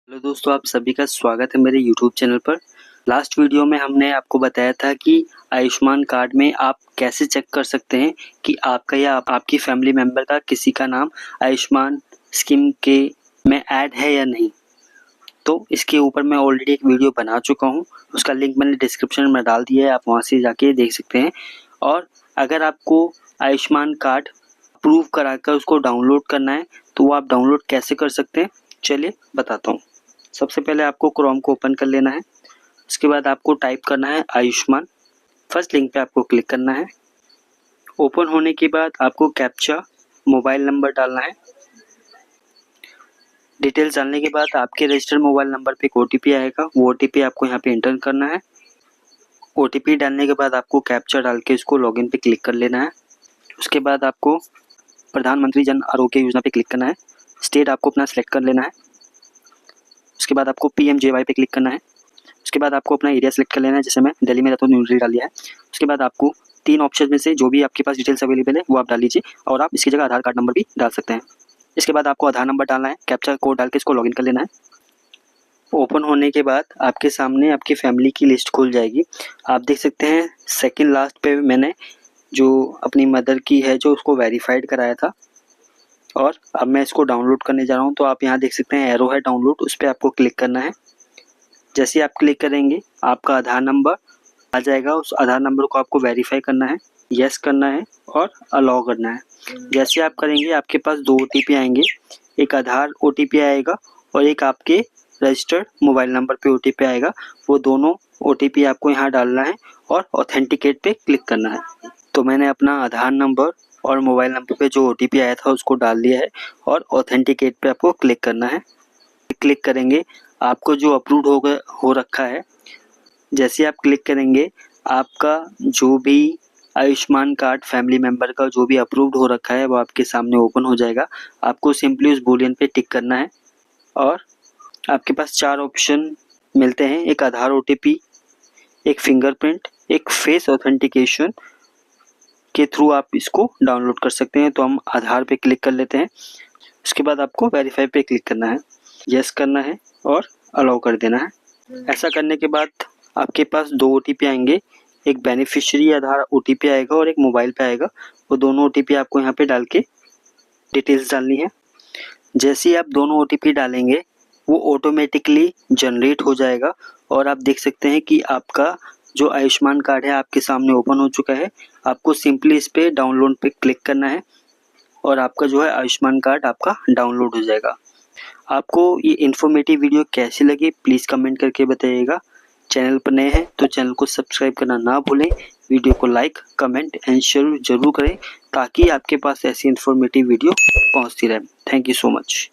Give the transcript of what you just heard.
Hello दोस्तों, आप सभी का स्वागत है मेरे यूट्यूब चैनल पर। लास्ट वीडियो में हमने आपको बताया था कि आयुष्मान कार्ड में आप कैसे चेक कर सकते हैं कि आपका या आपकी फैमिली मेम्बर का किसी का नाम आयुष्मान स्कीम के में ऐड है या नहीं। तो इसके ऊपर मैं ऑलरेडी एक वीडियो बना चुका हूं, उसका लिंक मैंने डिस्क्रिप्शन में डाल दिया है, आप वहां से जाके देख सकते हैं। और अगर आपको आयुष्मान कार्ड अप्रूव कराकर उसको डाउनलोड करना है तो वो आप डाउनलोड कैसे कर सकते हैं, चलिए बताता हूँ। सबसे पहले आपको क्रोम को ओपन कर लेना है। उसके बाद आपको टाइप करना है आयुष्मान। फर्स्ट लिंक पे आपको क्लिक करना है। ओपन होने के बाद आपको कैप्चा मोबाइल नंबर डालना है। डिटेल्स डालने के बाद आपके रजिस्टर्ड मोबाइल नंबर पे एक ओटीपी आएगा, वो ओटीपी आपको यहाँ पे एंटर करना है। ओटीपी डालने के बाद आपको कैप्चा डाल के इसको लॉगिन पे क्लिक कर लेना है। उसके बाद आपको प्रधानमंत्री जन आरोग्य योजना पे क्लिक करना है। स्टेट आपको अपना सेलेक्ट कर लेना है। उसके बाद आपको PMJY पे क्लिक करना है। उसके बाद आपको अपना एरिया सेलेक्ट कर लेना है, जैसे मैं दिल्ली में रहता हूँ, न्यू दिल्ली डाल दिया है। उसके बाद आपको 3 ऑप्शन में से जो भी आपके पास डिटेल्स अवेलेबल है वो आप डाल लीजिए, और आप इसकी जगह आधार कार्ड नंबर भी डाल सकते हैं। इसके बाद आपको आधार नंबर डालना है, कैप्चा कोड डाल के इसको लॉगिन कर लेना है। ओपन होने के बाद आपके सामने आपकी फैमिली की लिस्ट खुल जाएगी। आप देख सकते हैं सेकंड लास्ट पे मैंने जो अपनी मदर की है जो उसको वेरीफाइड कराया था, और अब मैं इसको डाउनलोड करने जा रहा हूँ। तो आप यहाँ देख सकते हैं एरो है डाउनलोड, उस पर आपको क्लिक करना है। जैसे आप क्लिक करेंगे आपका आधार नंबर आ जाएगा। उस आधार नंबर को आपको वेरीफाई करना है, यस करना है और अलाउ करना है। जैसे आप करेंगे आपके पास 2 OTP आएंगे, एक आधार OTP आएगा और एक आपके रजिस्टर्ड मोबाइल नंबर पे OTP आएगा। वो दोनों OTP आपको यहाँ डालना है और ऑथेंटिकेट पे क्लिक करना है। तो मैंने अपना आधार नंबर और मोबाइल नंबर पे जो OTP आया था उसको डाल दिया है, और ऑथेंटिकेट पे आपको क्लिक करना है। क्लिक करेंगे आपको जो अप्रूव्ड हो रखा है, जैसे आप क्लिक करेंगे आपका जो भी आयुष्मान कार्ड फैमिली मेम्बर का जो भी अप्रूव्ड हो रखा है वो आपके सामने ओपन हो जाएगा। आपको सिंपली उस बूलियन पे टिक करना है, और आपके पास 4 ऑप्शन मिलते हैं, एक आधार OTP, एक फिंगरप्रिंट, एक फेस ऑथेंटिकेशन के थ्रू आप इसको डाउनलोड कर सकते हैं। तो हम आधार पे क्लिक कर लेते हैं। उसके बाद आपको वेरीफाई पे क्लिक करना है, यस करना है और अलाउ कर देना है। ऐसा करने के बाद आपके पास 2 OTP आएंगे, एक बेनिफिशियरी आधार OTP आएगा और एक मोबाइल पे आएगा। वो दोनों OTP आपको यहाँ पे डाल के डिटेल्स डालनी है। जैसे ही आप दोनों OTP डालेंगे वो ऑटोमेटिकली जनरेट हो जाएगा, और आप देख सकते हैं कि आपका जो आयुष्मान कार्ड है आपके सामने ओपन हो चुका है। आपको सिंपली इस पे डाउनलोड पे क्लिक करना है और आपका जो है आयुष्मान कार्ड आपका डाउनलोड हो जाएगा। आपको ये इन्फॉर्मेटिव वीडियो कैसी लगी प्लीज़ कमेंट करके बताइएगा। चैनल पर नए हैं तो चैनल को सब्सक्राइब करना ना भूलें। वीडियो को लाइक, कमेंट एंड शेयर जरूर करें ताकि आपके पास ऐसी इन्फॉर्मेटिव वीडियो पहुंचती रहे। Thank you so much.